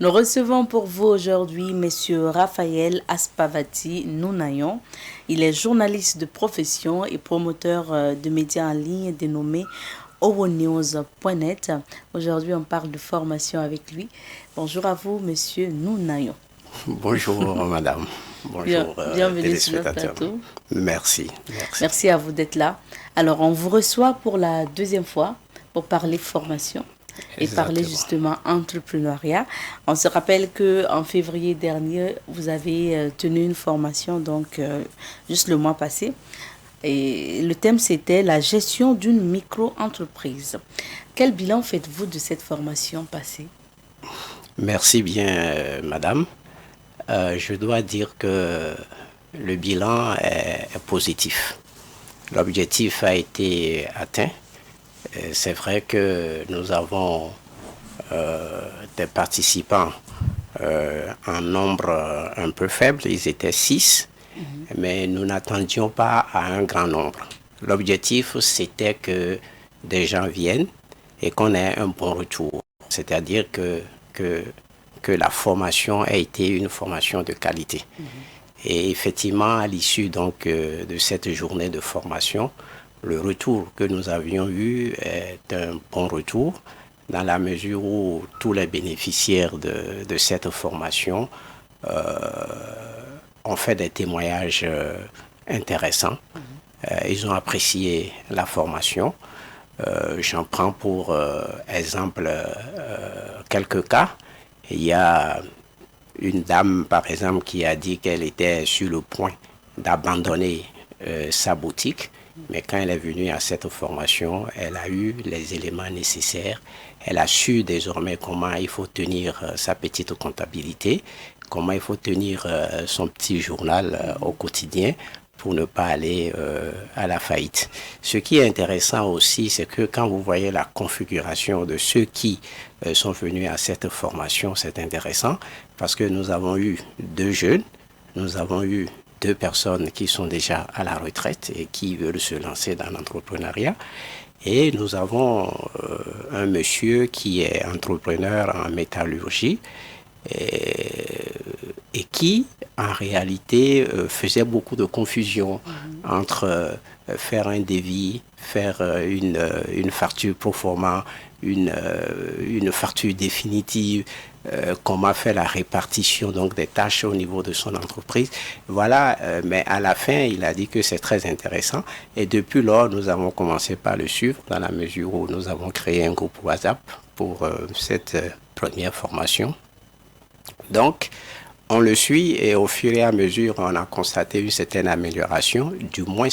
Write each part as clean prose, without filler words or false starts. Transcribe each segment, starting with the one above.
Nous recevons pour vous aujourd'hui Monsieur Raphaël Aspavati Nounayon. Il est journaliste de profession et promoteur de médias en ligne dénommé owonews.net. Aujourd'hui, on parle de formation avec lui. Bonjour à vous, Monsieur Nounayon. Bonjour, madame. Bonjour, bienvenue sur notre téléspectateurs. plateau. Merci. Merci à vous d'être là. Alors, on vous reçoit pour la deuxième fois pour parler formation et parler justement entrepreneuriat. On se rappelle qu'en février dernier, vous avez tenu une formation, donc juste le mois passé. Et le thème, c'était la gestion d'une micro-entreprise. Quel bilan faites-vous de cette formation passée? Merci bien, madame. Je dois dire que le bilan est positif. L'objectif a été atteint. C'est vrai que nous avons des participants en nombre un peu faible. Ils étaient 6, mais nous n'attendions pas à un grand nombre. L'objectif, c'était que des gens viennent et qu'on ait un bon retour. C'est-à-dire que la formation a été une formation de qualité. Et effectivement, à l'issue donc de cette journée de formation, le retour que nous avions eu est un bon retour dans la mesure où tous les bénéficiaires de cette formation ont fait des témoignages intéressants. Ils ont apprécié la formation. J'en prends pour exemple quelques cas. Il y a une dame, par exemple, qui a dit qu'elle était sur le point d'abandonner sa boutique. Mais quand elle est venue à cette formation, elle a eu les éléments nécessaires. Elle a su désormais comment il faut tenir sa petite comptabilité, comment il faut tenir son petit journal au quotidien pour ne pas aller à la faillite. Ce qui est intéressant aussi, c'est que quand vous voyez la configuration de ceux qui sont venus à cette formation, c'est intéressant parce que nous avons eu 2 jeunes, nous avons eu 2 personnes qui sont déjà à la retraite et qui veulent se lancer dans l'entrepreneuriat. Et nous avons un monsieur qui est entrepreneur en métallurgie et qui, en réalité, faisait beaucoup de confusion entre faire un devis, faire une facture pro forma, une facture définitive, comment faire la répartition donc des tâches au niveau de son entreprise. Voilà, mais à la fin, il a dit que c'est très intéressant. Et depuis lors, nous avons commencé par le suivre dans la mesure où nous avons créé un groupe WhatsApp pour cette première formation. Donc, on le suit et au fur et à mesure, on a constaté une certaine amélioration, du moins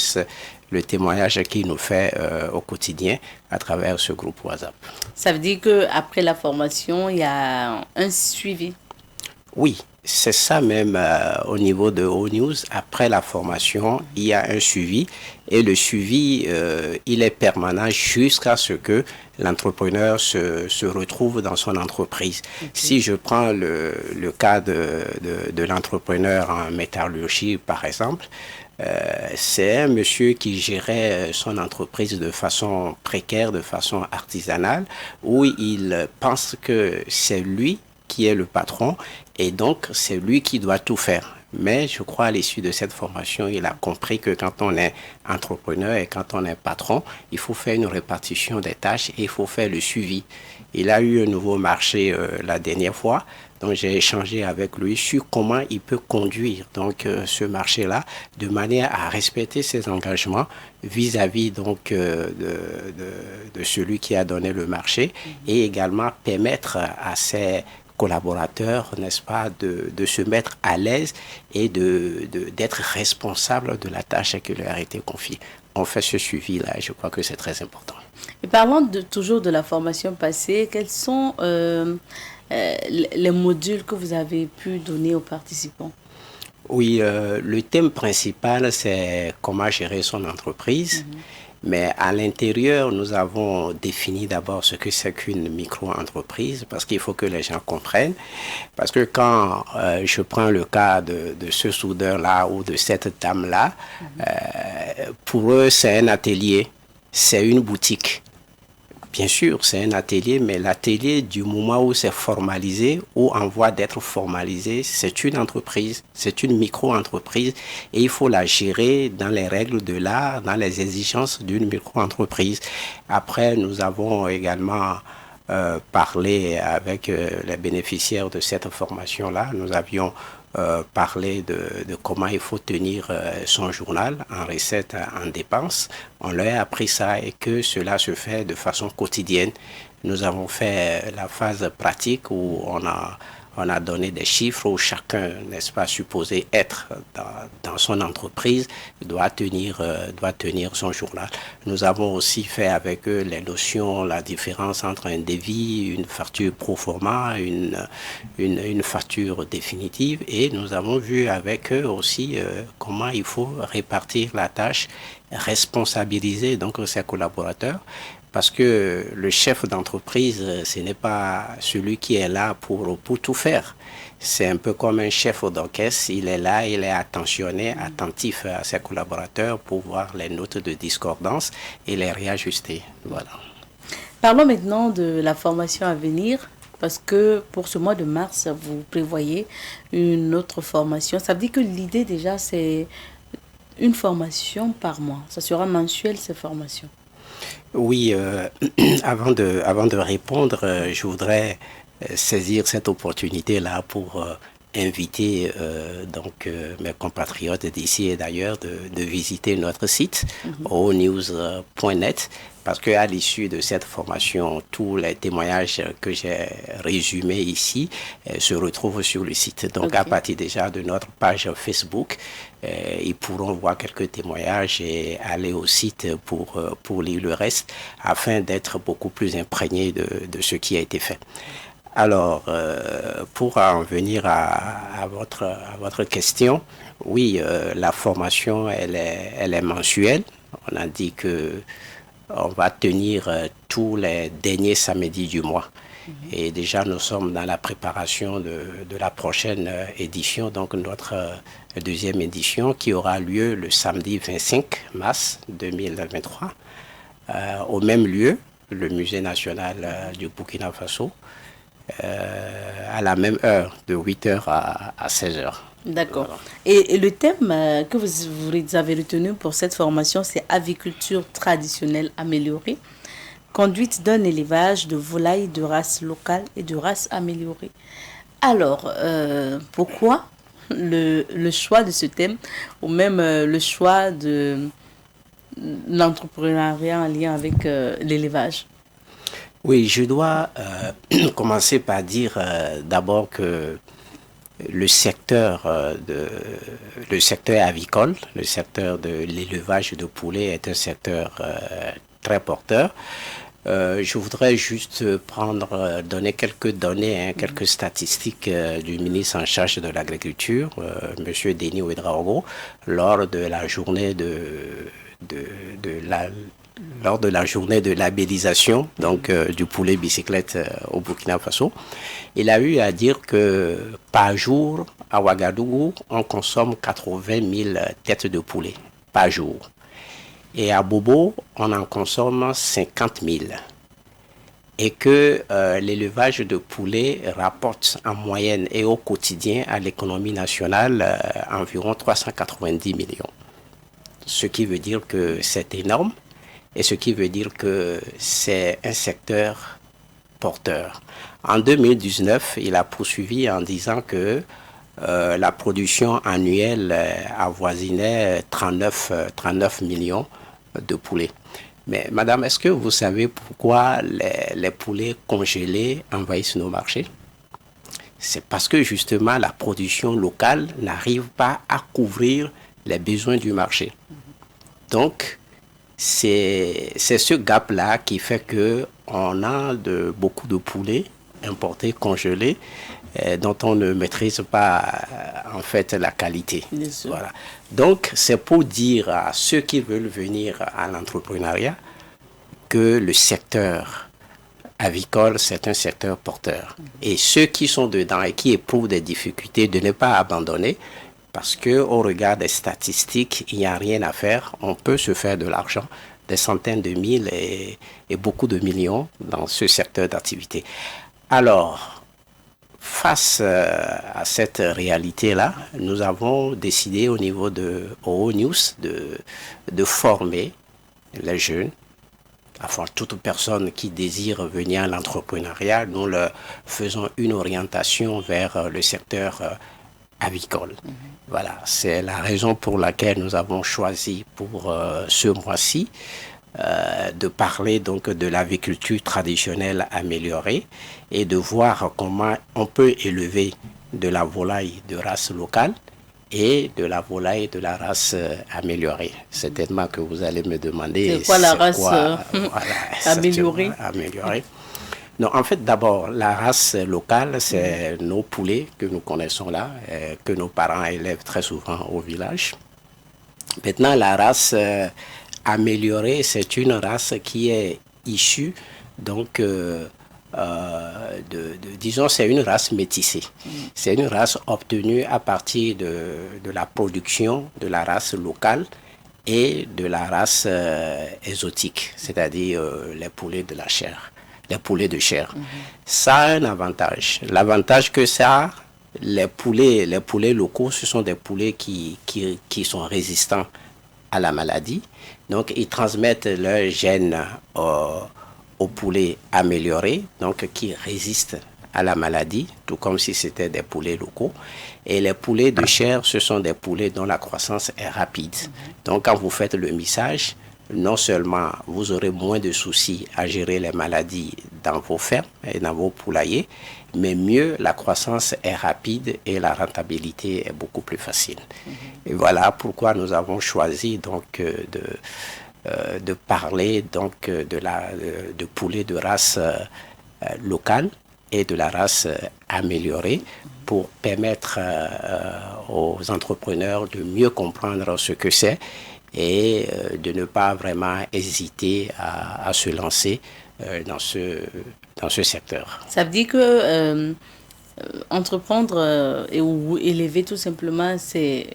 le témoignage qu'il nous fait au quotidien à travers ce groupe WhatsApp. Ça veut dire qu'après la formation, il y a un suivi? Oui, c'est ça même au niveau de ONews. Après la formation, il y a un suivi et le suivi, il est permanent jusqu'à ce que l'entrepreneur se retrouve dans son entreprise. Okay. Si je prends le cas de l'entrepreneur en métallurgie, par exemple, c'est un monsieur qui gérait son entreprise de façon précaire, de façon artisanale, où il pense que c'est lui qui est le patron et donc c'est lui qui doit tout faire. Mais je crois à l'issue de cette formation, il a compris que quand on est entrepreneur et quand on est patron, il faut faire une répartition des tâches et il faut faire le suivi. Il a eu un nouveau marché la dernière fois, donc j'ai échangé avec lui sur comment il peut conduire donc ce marché-là de manière à respecter ses engagements vis-à-vis donc de celui qui a donné le marché et également permettre à ses collaborateurs, n'est-ce pas, de se mettre à l'aise et d'être responsable de la tâche qui leur a été confiée. On fait ce suivi-là et je crois que c'est très important. Et parlons toujours de la formation passée, quels sont les modules que vous avez pu donner aux participants? Oui, le thème principal, c'est comment gérer son entreprise. Mais à l'intérieur, nous avons défini d'abord ce que c'est qu'une micro-entreprise parce qu'il faut que les gens comprennent. Parce que quand je prends le cas de ce soudeur-là ou de cette dame-là, pour eux, c'est un atelier, c'est une boutique. Bien sûr, c'est un atelier, mais l'atelier, du moment où c'est formalisé ou en voie d'être formalisé, c'est une entreprise, c'est une micro-entreprise et il faut la gérer dans les règles de l'art, dans les exigences d'une micro-entreprise. Après, nous avons également parlé avec les bénéficiaires de cette formation-là. Nous avions parler de comment il faut tenir son journal en recettes, en dépenses. On leur a appris ça et que cela se fait de façon quotidienne. Nous avons fait la phase pratique où on a donné des chiffres où chacun, n'est-ce pas, supposé être dans son entreprise, doit tenir son journal. Nous avons aussi fait avec eux les notions, la différence entre un devis, une facture pro forma, une facture définitive. Et nous avons vu avec eux aussi comment il faut répartir la tâche, responsabiliser donc ses collaborateurs. Parce que le chef d'entreprise, ce n'est pas celui qui est là pour tout faire. C'est un peu comme un chef d'orchestre. Il est là, il est attentionné, attentif à ses collaborateurs pour voir les notes de discordance et les réajuster. Voilà. Parlons maintenant de la formation à venir. Parce que pour ce mois de mars, vous prévoyez une autre formation. Ça veut dire que l'idée déjà, c'est une formation par mois. Ça sera mensuel, ces formations. Oui, avant de répondre, je voudrais saisir cette opportunité-là pour inviter mes compatriotes d'ici et d'ailleurs de visiter notre site onews.net parce qu'à l'issue de cette formation, tous les témoignages que j'ai résumés ici se retrouvent sur le site. Donc à partir déjà de notre page Facebook, ils pourront voir quelques témoignages et aller au site pour lire le reste afin d'être beaucoup plus imprégnés de ce qui a été fait. Alors, pour en venir à votre question, oui, la formation, elle est mensuelle. On a dit que on va tenir tous les derniers samedis du mois. Et déjà, nous sommes dans la préparation de la prochaine édition, donc notre deuxième édition qui aura lieu le samedi 25 mars 2023 au même lieu, le Musée national du Burkina Faso, à la même heure, de 8h à 16h. D'accord. Voilà. Et le thème que vous avez retenu pour cette formation, c'est aviculture traditionnelle améliorée, conduite d'un élevage de volailles de race locale et de race améliorée. Alors, pourquoi le choix de ce thème ou même le choix de l'entrepreneuriat en lien avec l'élevage? Oui, je dois commencer par dire d'abord que le secteur avicole, le secteur de l'élevage de poulets est un secteur très porteur. Je voudrais juste donner quelques données, quelques statistiques du ministre en charge de l'agriculture, M. Denis Ouedraogo, lors de la journée lors de la journée de labellisation donc, du poulet bicyclette au Burkina Faso. Il a eu à dire que par jour, à Ouagadougou, on consomme 80 000 têtes de poulet par jour. Et à Bobo, on en consomme 50 000. Et que l'élevage de poulet rapporte en moyenne et au quotidien à l'économie nationale environ 390 millions. Ce qui veut dire que c'est énorme. Et ce qui veut dire que c'est un secteur porteur. En 2019, il a poursuivi en disant que la production annuelle avoisinait 39 millions de poulets. Mais madame, est-ce que vous savez pourquoi les poulets congelés envahissent nos marchés? C'est parce que justement la production locale n'arrive pas à couvrir les besoins du marché. Donc, c'est ce gap-là qui fait qu'on a beaucoup de poulets importés, congelés, dont on ne maîtrise pas en fait la qualité. Voilà. Donc, c'est pour dire à ceux qui veulent venir à l'entrepreneuriat que le secteur avicole, c'est un secteur porteur. Et ceux qui sont dedans et qui éprouvent des difficultés, de ne pas abandonner, parce qu'au regard des statistiques, il n'y a rien à faire. On peut se faire de l'argent des centaines de mille et beaucoup de millions dans ce secteur d'activité. Alors, face à cette réalité-là, nous avons décidé au niveau de OO News de former les jeunes, enfin toute personne qui désire venir à l'entrepreneuriat. Nous leur faisons une orientation vers le secteur avicole. Voilà, c'est la raison pour laquelle nous avons choisi pour ce mois-ci de parler donc de l'aviculture traditionnelle améliorée et de voir comment on peut élever de la volaille de race locale et de la volaille de la race améliorée. Certainement que vous allez me demander c'est quoi la race voilà, améliorée? Non, en fait, d'abord, la race locale, c'est nos poulets que nous connaissons là, que nos parents élèvent très souvent au village. Maintenant, la race améliorée, c'est une race qui est issue, donc, disons, c'est une race métissée. C'est une race obtenue à partir de la production de la race locale et de la race exotique, c'est-à-dire les poulets de la chair. Les poulets de chair. Ça a un avantage. L'avantage que ça a, les poulets locaux, ce sont des poulets qui sont résistants à la maladie. Donc, ils transmettent leurs gènes aux poulets améliorés, donc qui résistent à la maladie, tout comme si c'était des poulets locaux. Et les poulets de chair, ce sont des poulets dont la croissance est rapide. Donc, quand vous faites le mixage, non seulement vous aurez moins de soucis à gérer les maladies dans vos fermes et dans vos poulaillers, mais mieux, la croissance est rapide et la rentabilité est beaucoup plus facile. Et voilà pourquoi nous avons choisi donc de parler donc de poulets de race locale et de la race améliorée pour permettre aux entrepreneurs de mieux comprendre ce que c'est et de ne pas vraiment hésiter à se lancer dans ce secteur. Ça veut dire que entreprendre ou élever tout simplement ces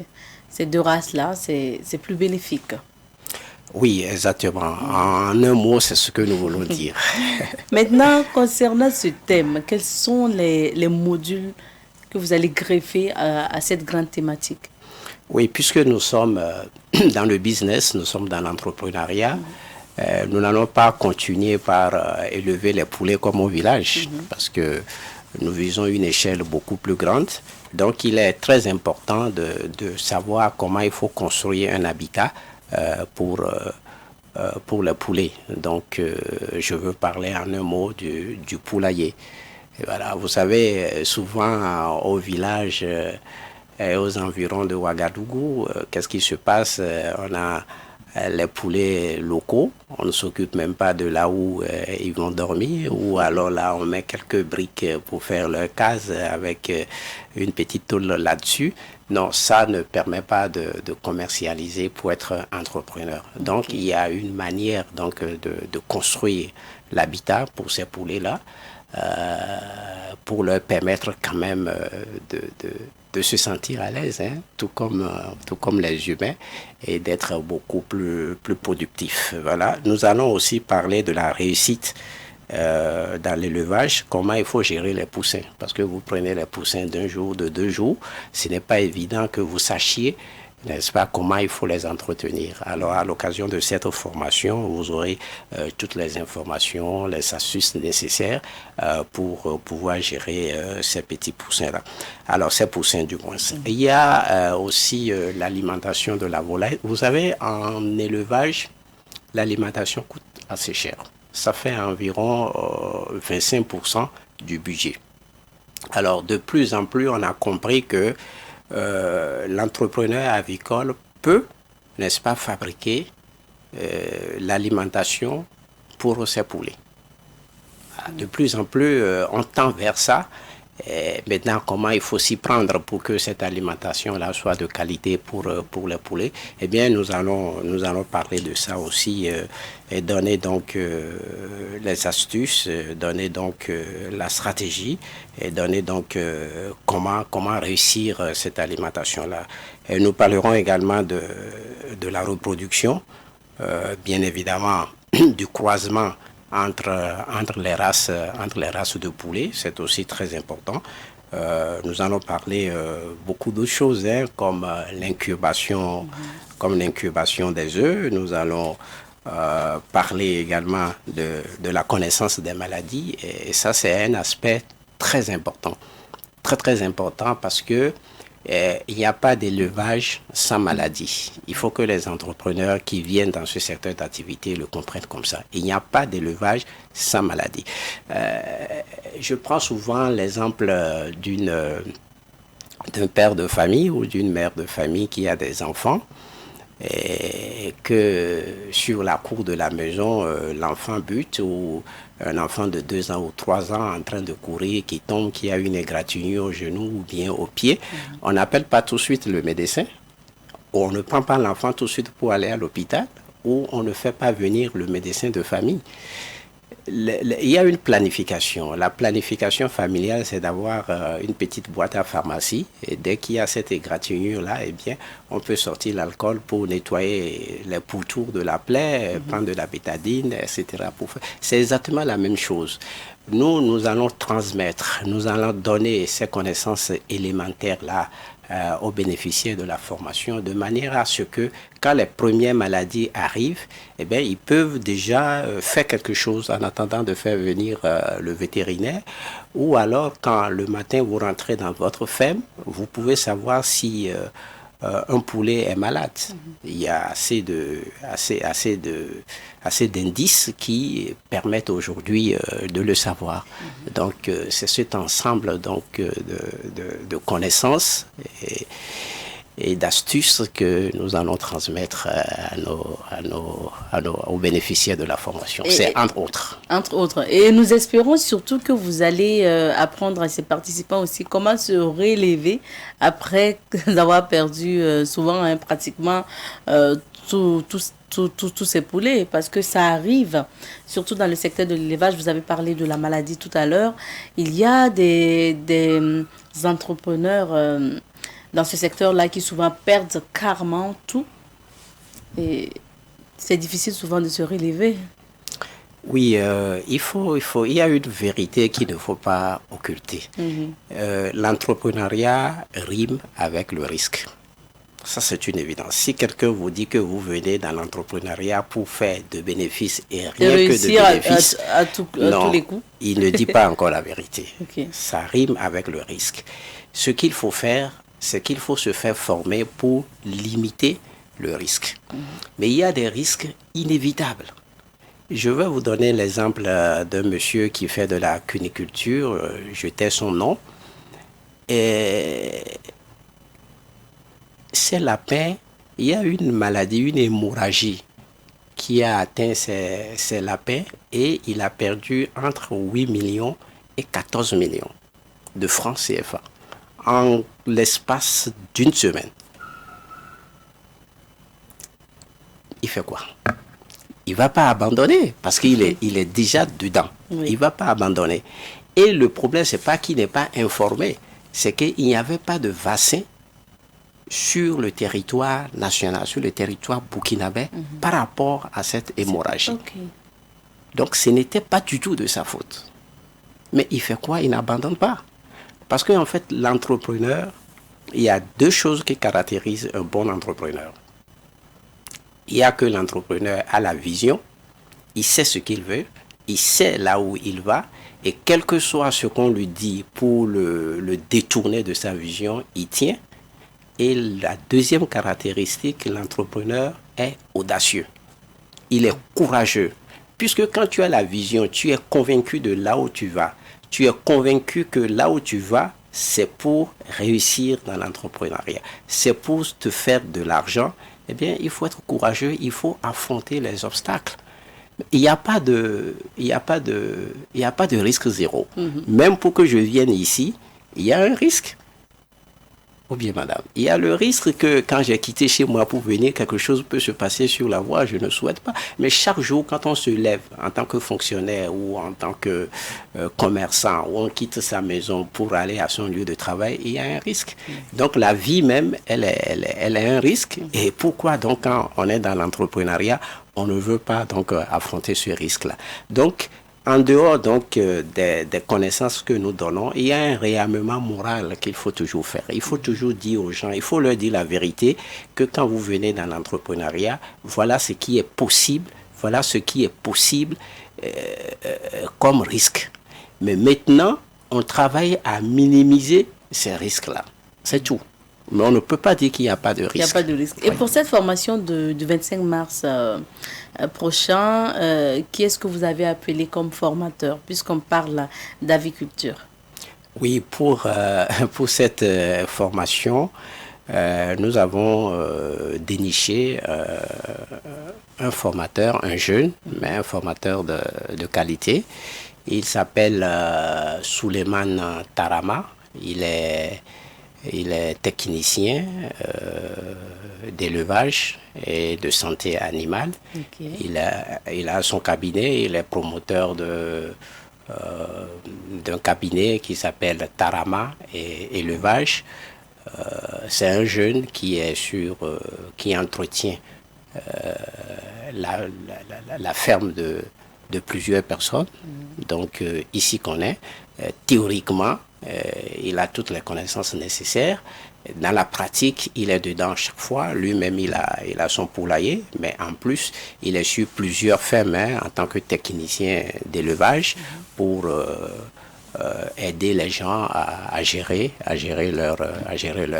deux races-là, c'est plus bénéfique. Oui, exactement. En un mot, c'est ce que nous voulons dire. Maintenant, concernant ce thème, quels sont les modules que vous allez greffer à cette grande thématique? Oui, puisque nous sommes dans le business, nous sommes dans l'entrepreneuriat, nous n'allons pas continuer par élever les poulets comme au village, parce que nous visons une échelle beaucoup plus grande. Donc, il est très important de savoir comment il faut construire un habitat pour les poulets. Donc, je veux parler en un mot du poulailler. Et voilà, vous savez, souvent au village et aux environs de Ouagadougou, qu'est-ce qui se passe? On a les poulets locaux, on ne s'occupe même pas de là où ils vont dormir, ou alors là on met quelques briques pour faire leur case avec une petite tôle là-dessus. Non, ça ne permet pas de commercialiser pour être entrepreneur. Donc il y a une manière donc de construire l'habitat pour ces poulets-là, pour leur permettre quand même de se sentir à l'aise, hein, tout comme les humains, et d'être beaucoup plus productifs. Voilà. Nous allons aussi parler de la réussite dans l'élevage, comment il faut gérer les poussins. Parce que vous prenez les poussins d'un jour, de 2 jours, ce n'est pas évident que vous sachiez, n'est-ce pas, comment il faut les entretenir. Alors, à l'occasion de cette formation, vous aurez toutes les informations, les astuces nécessaires pour pouvoir gérer ces petits poussins-là. Alors, ces poussins du moins. Il y a aussi l'alimentation de la volaille. Vous savez, en élevage, l'alimentation coûte assez cher. Ça fait environ 25% du budget. Alors, de plus en plus, on a compris que l'entrepreneur avicole peut, n'est-ce pas, fabriquer l'alimentation pour ses poulets. De plus en plus, on tend vers ça. Et maintenant, comment il faut s'y prendre pour que cette alimentation-là soit de qualité pour les poulets? Eh bien, nous allons parler de ça aussi et donner donc les astuces, donner donc la stratégie et donner donc comment réussir cette alimentation-là. Et nous parlerons également de la reproduction bien évidemment, du croisement entre les races de poulets, c'est aussi très important. Nous allons parler beaucoup d'autres choses, hein, comme l'incubation des œufs. Nous allons parler également de la connaissance des maladies. Et ça, c'est un aspect très important. Très, très important parce que il n'y a pas d'élevage sans maladie. Il faut que les entrepreneurs qui viennent dans ce secteur d'activité le comprennent comme ça. Il n'y a pas d'élevage sans maladie. Je prends souvent l'exemple d'un père de famille ou d'une mère de famille qui a des enfants et que sur la cour de la maison, l'enfant bute ou un enfant de 2 ans ou 3 ans en train de courir, qui tombe, qui a une égratignure au genou ou bien au pied, on n'appelle pas tout de suite le médecin, ou on ne prend pas l'enfant tout de suite pour aller à l'hôpital, ou on ne fait pas venir le médecin de famille. Il y a une planification. La planification familiale, c'est d'avoir une petite boîte à pharmacie. Et dès qu'il y a cette égratignure-là, eh bien, on peut sortir l'alcool pour nettoyer les pourtours de la plaie, prendre de la bétadine, etc. C'est exactement la même chose. Nous allons transmettre, nous allons donner ces connaissances élémentaires-là aux bénéficiaires de la formation, de manière à ce que quand les premières maladies arrivent, eh bien, ils peuvent déjà faire quelque chose en attendant de faire venir le vétérinaire, ou alors quand le matin vous rentrez dans votre ferme, vous pouvez savoir si un poulet est malade. Il y a assez d'indices qui permettent aujourd'hui de le savoir. Donc c'est cet ensemble de connaissances et d'astuces que nous allons transmettre aux bénéficiaires de la formation. C'est entre autres. Entre autres. Et nous espérons surtout que vous allez apprendre à ces participants aussi comment se relever après avoir perdu souvent, hein, pratiquement tous ces poulets, parce que ça arrive, surtout dans le secteur de l'élevage. Vous avez parlé de la maladie tout à l'heure. Il y a des entrepreneurs dans ce secteur-là qui souvent perdent carrément tout. Et c'est difficile souvent de se relever. Oui, il y a une vérité qu'il ne faut pas occulter. L'entrepreneuriat rime avec le risque. Ça, c'est une évidence. Si quelqu'un vous dit que vous venez dans l'entrepreneuriat pour faire de bénéfices et rien que de bénéfices, à tous les coups, il ne dit pas encore la vérité. Okay. Ça rime avec le risque. Ce qu'il faut faire, c'est qu'il faut se faire former pour limiter le risque. Mais il y a des risques inévitables. Je vais vous donner l'exemple d'un monsieur qui fait de la cuniculture. Je tais son nom. Et ces lapins, il y a une maladie, une hémorragie qui a atteint ces lapins et il a perdu entre 8 millions et 14 millions de francs CFA en l'espace d'une semaine. Il fait quoi? Il ne va pas abandonner parce qu'il est déjà dedans. Oui. Il ne va pas abandonner. Et le problème, ce n'est pas qu'il n'est pas informé, c'est qu'il n'y avait pas de vaccin sur le territoire national, sur le territoire burkinabé, par rapport à cette hémorragie. Okay. Donc, ce n'était pas du tout de sa faute. Mais il fait quoi? Il n'abandonne pas. Parce qu'en fait, l'entrepreneur, il y a 2 choses qui caractérisent un bon entrepreneur. Il y a que l'entrepreneur a la vision, il sait ce qu'il veut, il sait là où il va, et quel que soit ce qu'on lui dit pour le détourner de sa vision, il tient. Et la deuxième caractéristique, l'entrepreneur est audacieux. Il est courageux. Puisque quand tu as la vision, tu es convaincu de là où tu vas. Tu es convaincu que là où tu vas, c'est pour réussir dans l'entrepreneuriat. C'est pour te faire de l'argent. Eh bien, il faut être courageux, il faut affronter les obstacles. Il n'y a pas de risque zéro. Même pour que je vienne ici, il y a un risque. ou bien madame, il y a le risque que quand j'ai quitté chez moi pour venir, quelque chose peut se passer sur la voie, je ne souhaite pas. Mais chaque jour, quand on se lève en tant que fonctionnaire ou en tant que commerçant, ou on quitte sa maison pour aller à son lieu de travail, il y a un risque. Donc la vie même, elle est un risque. Et pourquoi donc quand on est dans l'entrepreneuriat, on ne veut pas donc affronter ce risque-là. Donc, en dehors donc des connaissances que nous donnons, il y a un réarmement moral qu'il faut toujours faire. Il faut toujours dire aux gens, il faut leur dire la vérité, que quand vous venez dans l'entrepreneuriat, voilà ce qui est possible, voilà ce qui est possible comme risque. Mais maintenant, on travaille à minimiser ces risques-là. C'est tout. Mais on ne peut pas dire qu'il n'y a pas de risque. Il n'y a pas de risque. Et pour cette formation du 25 mars prochain, qui est-ce que vous avez appelé comme formateur, puisqu'on parle d'aviculture? Oui, pour cette formation, nous avons déniché un formateur, un jeune, mais un formateur de qualité. Il s'appelle Souleymane Tarama. Il est technicien d'élevage et de santé animale. Okay. Il a son cabinet, il est promoteur d'un cabinet qui s'appelle Tarama et Élevage. C'est un jeune qui entretient la ferme de plusieurs personnes. Donc ici qu'on est, théoriquement, il a toutes les connaissances nécessaires. Dans la pratique, il est dedans chaque fois. Lui-même, il a son poulailler, mais en plus, il est sur plusieurs fermes en tant que technicien d'élevage pour aider les gens à gérer leur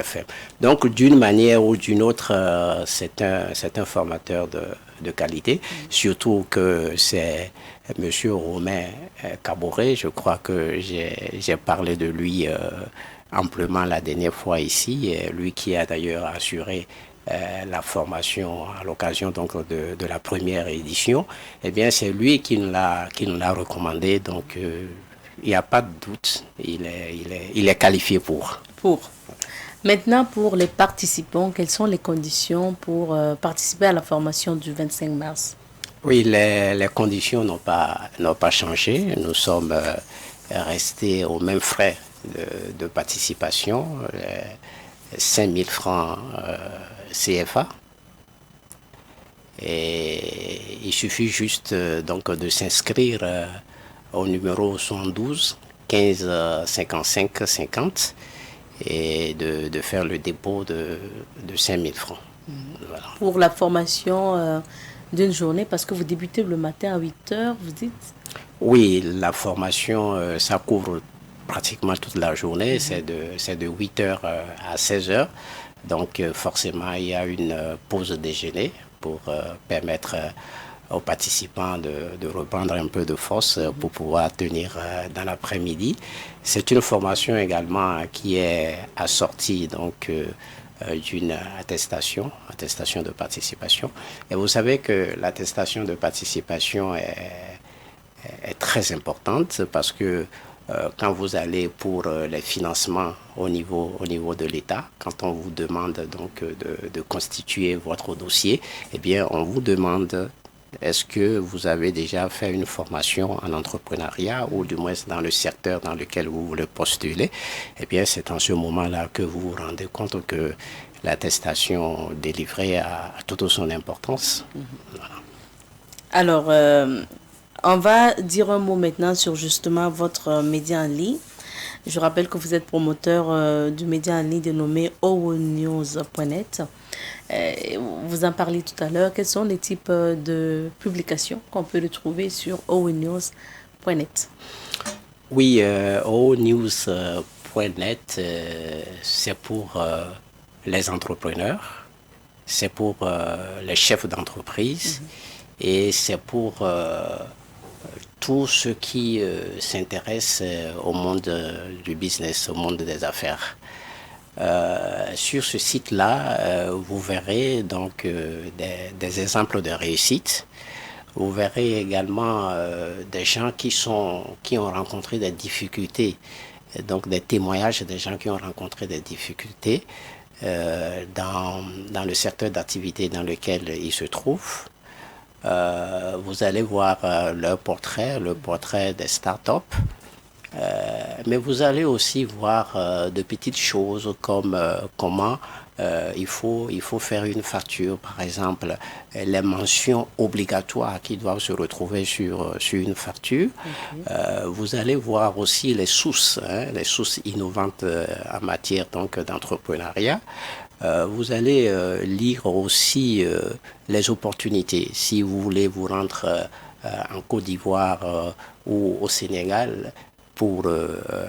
ferme. Donc, d'une manière ou d'une autre, c'est un formateur de qualité, surtout que c'est Monsieur Romain Caboret, je crois que j'ai parlé de lui amplement la dernière fois ici, lui qui a d'ailleurs assuré la formation à l'occasion donc de la première édition. Eh bien, c'est lui qui nous l'a recommandé, donc il n'y a pas de doute, il est qualifié pour. Maintenant, pour les participants, quelles sont les conditions pour participer à la formation du 25 mars? Oui, les conditions n'ont pas changé. Nous sommes restés aux mêmes frais de participation, 5 000 francs CFA. Et il suffit juste donc de s'inscrire au numéro 72 15 55 50 et de faire le dépôt de 5 000 francs. Voilà. Pour la formation d'une journée, parce que vous débutez le matin à 8 heures, vous dites? Oui, la formation, ça couvre pratiquement toute la journée, c'est de 8 heures à 16 heures. Donc forcément, il y a une pause déjeuner pour permettre aux participants de reprendre un peu de force pour pouvoir tenir dans l'après-midi. C'est une formation également qui est assortie donc d'une attestation de participation. Et vous savez que l'attestation de participation est très importante parce que quand vous allez pour les financements au niveau de l'État, quand on vous demande donc de constituer votre dossier, eh bien on vous demande est-ce que vous avez déjà fait une formation en entrepreneuriat ou du moins dans le secteur dans lequel vous voulez postuler? Eh bien, c'est en ce moment-là que vous vous rendez compte que l'attestation délivrée a toute son importance. Voilà. Alors, on va dire un mot maintenant sur justement votre média en ligne. Je rappelle que vous êtes promoteur du média en ligne dénommé owonews.net. Vous en parlez tout à l'heure. Quels sont les types de publications qu'on peut retrouver sur owonews.net? Oui, owonews.net, c'est pour les entrepreneurs, c'est pour les chefs d'entreprise et c'est pour tous ceux qui s'intéressent au monde du business, au monde des affaires. Sur ce site-là, vous verrez donc des exemples de réussite. Vous verrez également des gens qui ont rencontré des difficultés Et donc des témoignages des gens qui ont rencontré des difficultés dans le secteur d'activité dans lequel ils se trouvent. Vous allez voir leur portrait, le portrait des startups. Mais vous allez aussi voir de petites choses comme comment il faut faire une facture, par exemple, les mentions obligatoires qui doivent se retrouver sur une facture. Vous allez voir aussi les sources innovantes en matière donc d'entrepreneuriat. Vous allez lire aussi les opportunités. Si vous voulez vous rendre en Côte d'Ivoire ou au Sénégal, pour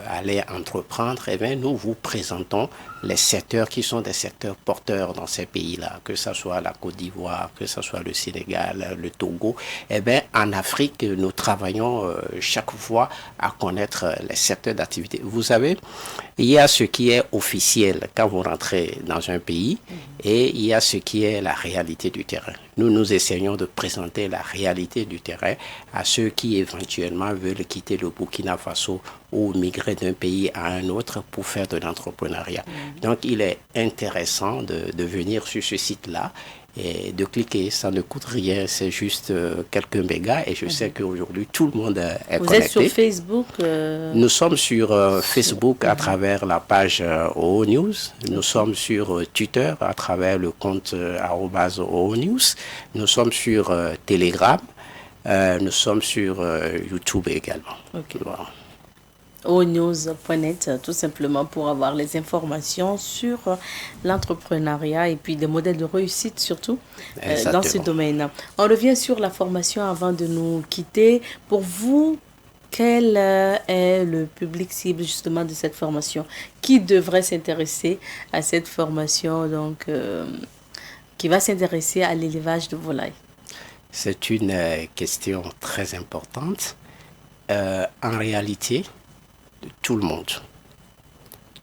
aller entreprendre, eh bien, nous vous présentons les secteurs qui sont des secteurs porteurs dans ces pays-là, que ce soit la Côte d'Ivoire, que ce soit le Sénégal, le Togo. Eh bien, en Afrique, nous travaillons chaque fois à connaître les secteurs d'activité. Vous savez, il y a ce qui est officiel quand vous rentrez dans un pays et il y a ce qui est la réalité du terrain. Nous essayons de présenter la réalité du terrain à ceux qui éventuellement veulent quitter le Burkina Faso ou migrer d'un pays à un autre pour faire de l'entrepreneuriat. Donc, il est intéressant de venir sur ce site-là et de cliquer. Ça ne coûte rien, c'est juste quelques mégas et je sais qu'aujourd'hui, tout le monde est connecté. Vous êtes sur Facebook Nous sommes sur Facebook à travers la page OONews. Nous sommes sur Twitter à travers le compte @OONews. Nous sommes sur Telegram. Nous sommes sur YouTube également. Voilà. OONews.net, tout simplement pour avoir les informations sur l'entrepreneuriat et puis des modèles de réussite surtout dans ce domaine. On revient sur la formation avant de nous quitter. Pour vous, quel est le public cible justement de cette formation? Qui devrait s'intéresser à cette formation, donc qui va s'intéresser à l'élevage de volailles? C'est une question très importante. En réalité, tout le monde.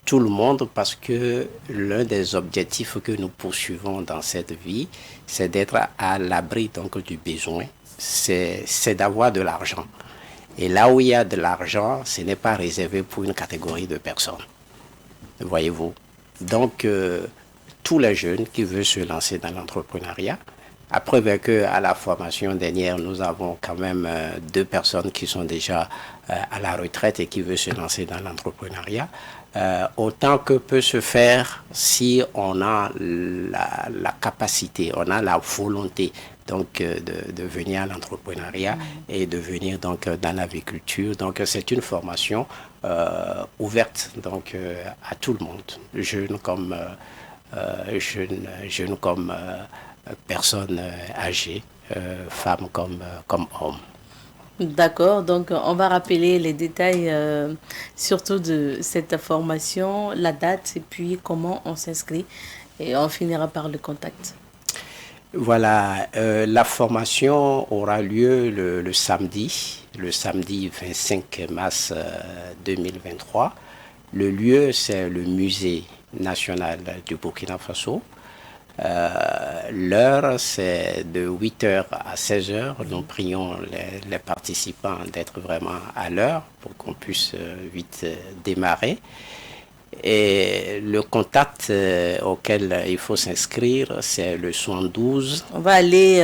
Tout le monde, parce que l'un des objectifs que nous poursuivons dans cette vie, c'est d'être à l'abri donc du besoin, c'est d'avoir de l'argent. Et là où il y a de l'argent, ce n'est pas réservé pour une catégorie de personnes. Voyez-vous. Donc, tous les jeunes qui veulent se lancer dans l'entrepreneuriat, à preuve qu'à la formation dernière, nous avons quand même 2 personnes qui sont déjà à la retraite et qui veulent se lancer dans l'entrepreneuriat. Autant que peut se faire si on a la capacité, on a la volonté donc de venir à l'entrepreneuriat et de venir donc dans l'agriculture. Donc c'est une formation ouverte donc à tout le monde, jeunes comme personnes âgées, femmes comme hommes. D'accord, donc on va rappeler les détails surtout de cette formation, la date et puis comment on s'inscrit et on finira par le contact. Voilà, la formation aura lieu le samedi 25 mars 2023. Le lieu, c'est le musée national du Burkina Faso. L'heure, c'est de 8h à 16h. Nous prions les participants d'être vraiment à l'heure pour qu'on puisse vite démarrer. Et le contact auquel il faut s'inscrire, c'est le 72. On va aller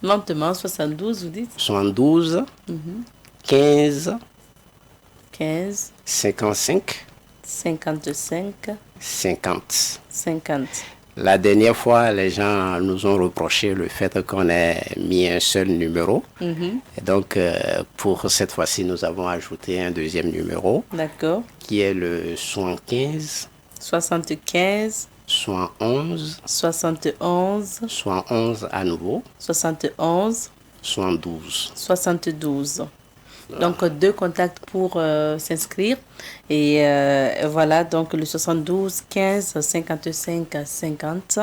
lentement, 72, vous dites 72, 15, 15, 55, 55, 50. 50. La dernière fois, les gens nous ont reproché le fait qu'on ait mis un seul numéro. Et donc, pour cette fois-ci, nous avons ajouté un deuxième numéro. D'accord. Qui est le 75. 75. 71. 71. 71 à nouveau. 71. 72. 72. Donc, 2 contacts pour s'inscrire. Et voilà, donc le 72 15 55 50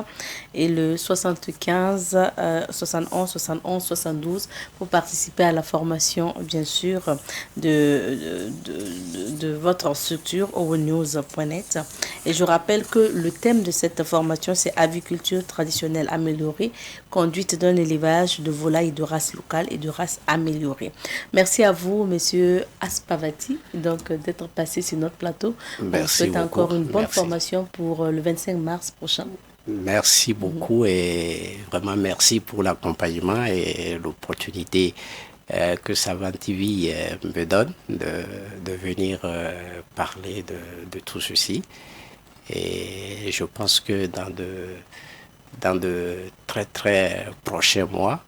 et le 75 71 71 72 pour participer à la formation, bien sûr, de votre structure OONews.net. Et je rappelle que le thème de cette formation, c'est aviculture traditionnelle améliorée, conduite d'un élevage de volailles de race locale et de race améliorée. Merci à vous, vous, Monsieur Aspavati, donc d'être passé sur notre plateau. Merci On souhaite beaucoup. encore une bonne Merci. formation pour le 25 mars prochain. Merci beaucoup et vraiment merci pour l'accompagnement et l'opportunité que Savant TV me donne de venir parler de tout ceci. Et je pense que dans de très très prochains mois,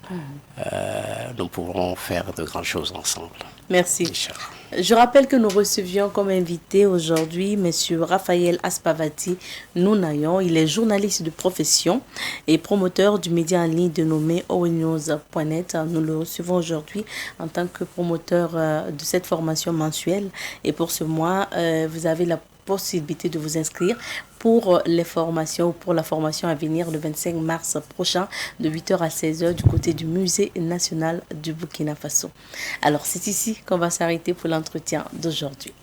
nous pourrons faire de grandes choses ensemble. Merci. Inch'Allah. Je rappelle que nous recevions comme invité aujourd'hui M. Raphaël Aspavati Nounayon. Il est journaliste de profession et promoteur du média en ligne dénommé onews.net. Nous le recevons aujourd'hui en tant que promoteur de cette formation mensuelle. Et pour ce mois, vous avez la possibilité de vous inscrire pour les formations ou pour la formation à venir le 25 mars prochain de 8h à 16h du côté du Musée national du Burkina Faso. Alors c'est ici qu'on va s'arrêter pour l'entretien d'aujourd'hui.